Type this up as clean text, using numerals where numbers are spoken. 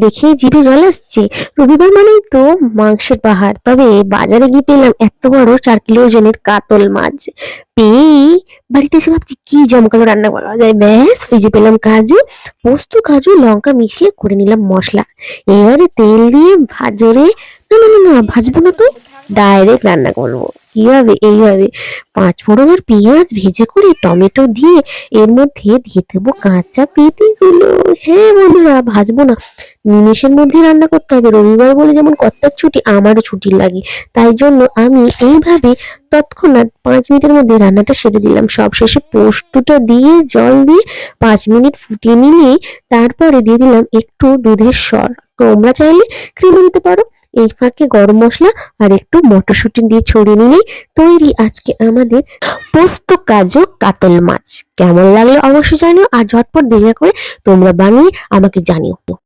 দেখে জিভে জল আসছে। রবিবার মানেই তো মাংসের পাহাড়। তবে বাজারে গিয়ে পেলাম এত বড় 4 কিলো ওজনের কাতল মাছ। পেয়েই বাড়িতে এসে ভাবছি কি জমকালো রান্না করা যায়। ব্যাস ভেজে পেলাম কাজু, পোস্ত, কাজু, লঙ্কা মিশিয়ে করে নিলাম মশলা। এবারে তেল দিয়ে ভাজরে, না না না না, ভাজবো না তো, ডাইরেক্ট রান্না করবো। কিভাবে? এইভাবে 5 ফোড়ন আর পেঁয়াজ ভেজে করে টমেটো দিয়ে এর মধ্যে দিয়ে দেবো কাঁচা পেঁপেগুলো। হ্যাঁ বন্ধুরা, ভাজবো না, নিমেষের মধ্যে রান্না করতে হবে। রবিবার বলে যেমন কর্তার ছুটি, আমারও ছুটি লাগে। তাই জন্য আমি এইভাবে তৎক্ষণাৎ 5 মিনিটের মধ্যে রান্নাটা সেরে দিলাম। সব শেষে পোস্তটা দিয়ে জল দিয়ে 5 মিনিট ফুটিয়ে নিলে তারপরে দিয়ে দিলাম একটু দুধের সর। তোমরা চাইলে ক্রিমও দিতে পারো। এই ফাঁকে গরম মশলা আর একটু মটরশুঁটি দিয়ে ছড়িয়ে নিলেই তৈরি আজকে আমাদের পোস্ত কাজু কাতল মাছ। কেমন লাগলো অবশ্যই জানিও, আর ঝটপট দেরি না করে তোমরা বানিয়ে আমাকে জানিও।